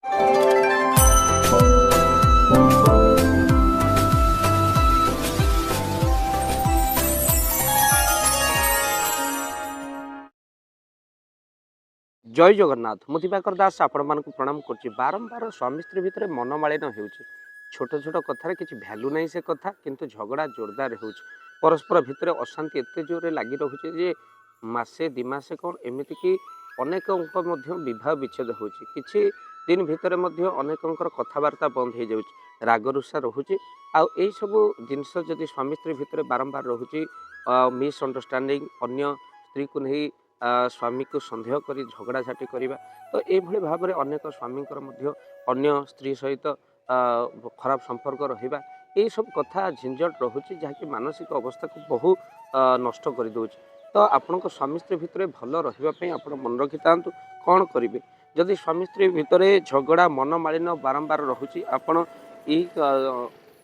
जय जगन्नाथ मु दिवाकर दास आपण मानक प्रणाम करछि। बारंबार स्वामी स्त्री भितर मनमालिन होउछि। छोट छोट कथार किछि भ्यालु नहीं से कथा, किंतु झगड़ा जोरदार होउछि। परस्पर भितर अशांति एते जोरे लागि रहुछि जे मासे दिमासे कोन एमिति कि अनेकंक मध्य विवाह विच्छेद होउछि। किछि दिन भितर मध्य अनेकंकर कथावार्ता बंद हो जाउछि, रागरुषा रहुछि। आ एई सब जिनस जदि स्वामी स्त्री भितर बारंबार रहुछि, मिसअंडरस्टैंडिंग, अन्य स्त्री को नहीं स्वामी को सन्देह करी झगड़ा झाटी करवा, तो ये भाव में अनेक स्वामी अन्य स्त्री सहित खराब संपर्क रहा, ये सब कथा झिंझट रोचे जहाँकि मानसिक अवस्था को बहु नष्ट कर दौर। तो आपण स्वामी स्त्री भितर भल रही आप मन रखि था कौन करेंगे। जदि स्वामी स्त्री भितर झगड़ा मनमालिन बारंबार रोचे, आपड़ यही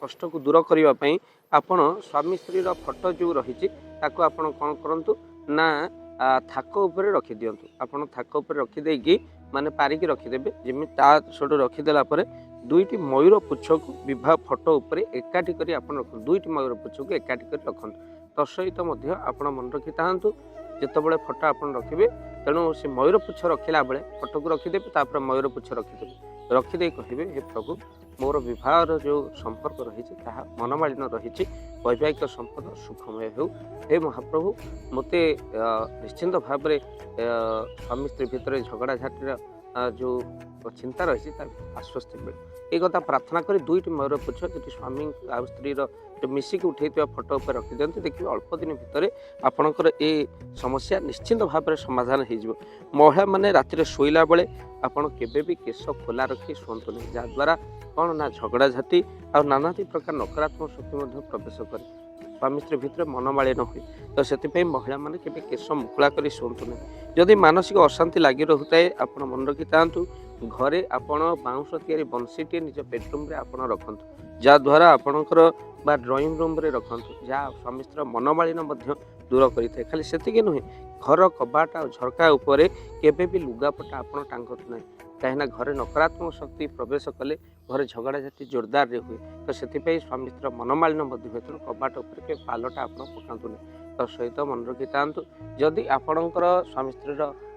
कष्ट को दूर करने आपण स्वामी स्त्री फोटो जो रही आपड़ कौन करूँ ना थाक उपरे रखी दिंतु। आपड़ थाक उपरे रखिदेकी माने पारिकी रखिदेवे, जमी ताठू रखिदेला दुईटी मयूर पुछ को विवाह फोटो उपरे एकाठी करी आपण रखु। दुईटी मयूर पुछ को एकाठी करी रखु। तसहित आपण मन रखि था जितेबाला फोटो आप रखिए, तेणु से मयूर पुछ रखला बेले फोटो को रखिदेवे, तापर मयूर पुछ रखिदेवे। रखिदे कहे, हे प्रभु मोर विवाहर जो संपर्क रही मनमालिन रही, वैवाहिक संपर्क सुखमय हो। हे महाप्रभु मते निश्चिंत भाव में स्वामी स्त्री भितर झगड़ा झाटीर जो चिंता रही आश्वस्ति मिले, ये कथा प्रार्थना करी दुईटी मयूर पुछ जी स्वामी आ स्त्री जो मिसिक उठे फोटो पर रखी दिखते, देखिए अल्प दिन भितर आपणकर ये समस्या निश्चिंत भाव में समाधान हो। महिला मैंने राति शोला बेले आपड़ केवे भी केश खोला रखी शुंतु नहीं, जहाद्वारा कौन ना झगड़ा झाटी आ नाना प्रकार नकारात्मक शक्ति प्रवेश करे, स्वामी स्त्री भितर मनमालिन हुए। तो से महिला मैंने केवे केश मुकुला कर शुंतु नहीं। जदि मानसिक अशांति लगी रोए आप मन रखि था घरे आपण बाउंश तैयारी बंशीटे निज बेडरूम रे आपण रखु, जहाद्वारा आपणकर बा ड्रॉइंग रूम रे रखु, जहाँ स्वामी स्त्री मनमालिन दूर करें। खाली से नुहे, घर कबाट और झरका उपरे केबे भी लुगापटा आपण टांगतु ना, कहीं घरे नकारात्मक शक्ति प्रवेश कले घरे झगड़ा झाटी जोरदार रे हुए। तो से स्वामी स्त्री मनमालिन हुए, तेणु कबाट उपर पालटा आप पकातु ना। तो सहित मन रखि था जदि आपणकर स्वामी स्त्री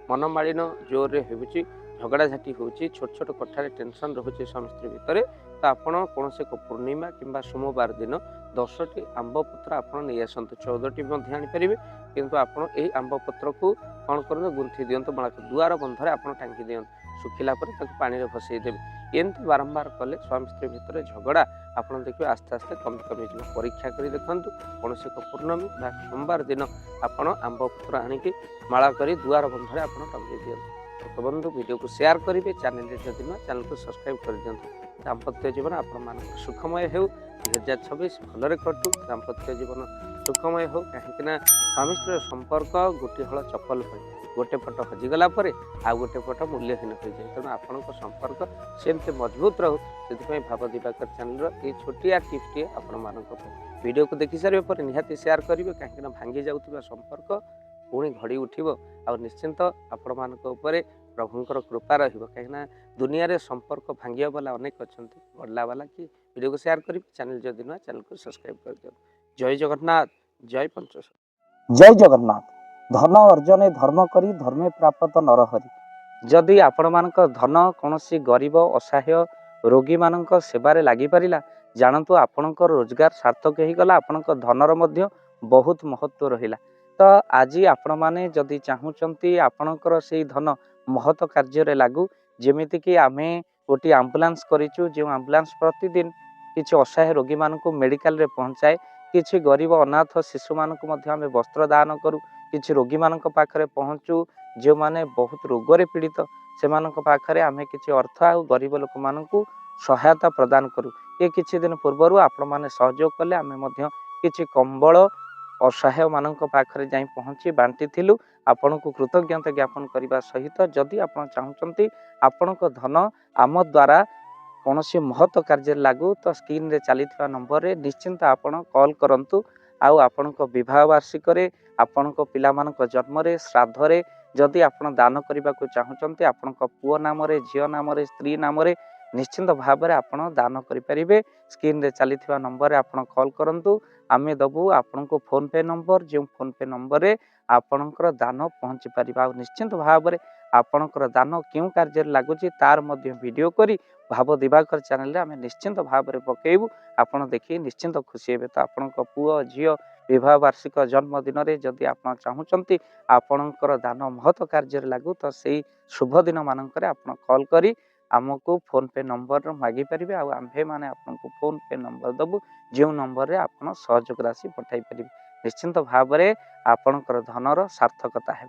मनमालिन जोर रे होउछि, झगड़ा झाटी होउछि, छोट छोट कठार टेंशन रोचे स्वामी स्त्री भितर, तो आपड़ कौन से पूर्णिमा किंबा सोमवार दिन 10टी आंब पत्र आपड़ नहीं आसतु। 14टी भी आनीपारे, किंतु आपड़ यही आंब पत्र को कौन करूँ गुंथि दिंतु, माला दुआर बंधरे आप टांगी दिंतु, सुखिला पानी भसईदेवे। एमती बारंबार कले स्वामी स्त्री भितर झगड़ा आप देखिए आस्ते आस्ते कमी कमी जाए। परीक्षा कर देखूँ कौन से पूर्णमी सोमवार दिन आपड़ आंब पत्र आणिकी माला कर दुआर बंधरे आप टांगी दिंतु। तो बंधु वीडियो को शेयर करेंगे, चैनल जदि ना चैनल को सब्सक्राइब कर दिंतु। दाम्पत्य जीवन आपण मान सुखमय हो, 2026 भलरे कटू, दाम्पत्य जीवन सुखमय हो। कहीं स्वामी स्त्री संपर्क गोटे हल चपल पर, गोटे पट हजिगला आ गोटे पट मूल्यहीन हो जाए, तेणु आपण संपर्क सेमती मजबूत रो। से भाव दिवाकर चैनल ये छोटिया टिप्स टे आपण वीडियो को देखि सारे पर निहाती शेयर करेंगे, कहीं भांगी जाउथिबा संपर्क पुणी घड़ी उठिबो। आ निश्चिंत आपण मानक उपरे प्रभुंकर कृपा रहिबो, कहीं दुनिया रे संपर्क भांगिया वाला अनेक अछंती, गड़ला वाला कि वीडियो को शेयर करी, चैनल जदि ना चैनल को सब्सक्राइब कर दियो। जय जगन्नाथ, जय पंचेश्वर। जय जगन्नाथ। धन अर्जने धर्म करी धर्मे प्राप्त नरहरि। जदि आपण मानक धन कौनसी गरीब असहाय रोगी मानक सेवारे लागि परिला, जानतु आपणकर रोजगार सार्थक हो गला, आपणकर धनर मध्य बहुत महत्व रहिला। तो आज आपण माने जदि चाहूचंती आपणकर से धन महत कार्य लागू, जेमिति कि आमे गोटे आम्बुलांस करिचु, जो आम्बुलांस प्रतिदिन किछि असहाय रोगी मानक मेडिकल रे पहुंचाए, किछि गरीब अनाथ शिशु मानक मध्य आमे वस्त्र दान करू, किछि रोगी मानक पाखरे पहुंचू जो माने बहुत रोगरे पीड़ित, से मानक पाखरे आमे किछि अर्थ आ गरीब लोक मानकू सहायता प्रदान करू। ये किछि दिन पूर्वरु आपण माने सहयोग कले, आमे मध्य किछि कंबल असहाय मानक पाखरे जाई पहुंची बांटी थिलु। आपण को कृतज्ञता ज्ञापन करने सहित जदि आप चाहते आपण धन आम द्वारा कौन से महत्व कार्य लागू, तो स्क्रीन रे चली नंबर रे निश्चिंत आपण कॉल करंतु। आपण विवाह वार्षिक आपण पिला जन्म श्राद्ध जदि आपण दान करने को चाहूँगी आपण पुओ नाम झील नाम स्त्री नाम निश्चिंत भाव में आपण दान करें। स्क्रीन रे चली नंबर आप कॉल करूँ आम दबू आपण को फोन पे नंबर जो फोन पे नंबर रे आपणकर दान पहुँची पार निश्चिंत भाव में आपणकर दान क्यों कार्य लगुच तार वीडियो करी भाव दिवाकर चैनल आम निश्चिंत भाव में पकेबू आपड़ देखिए निश्चिंत खुशी हे। तो आपण पुओ झील विवाह वार्षिक जन्मदिन में जदि आप चाहूँगी आपणकर दान महत्व कार्य लगू तो से शुभ दिन मानक आप कॉल करी आमको फोन पे नंबर मागिपारे आम्भे मैंने आपको फोन पे नंबर दबू जो नंबर रे आप सहयोग राशि पठाई पारे निश्चिंत भाव में आपणकर धनर सार्थकता है।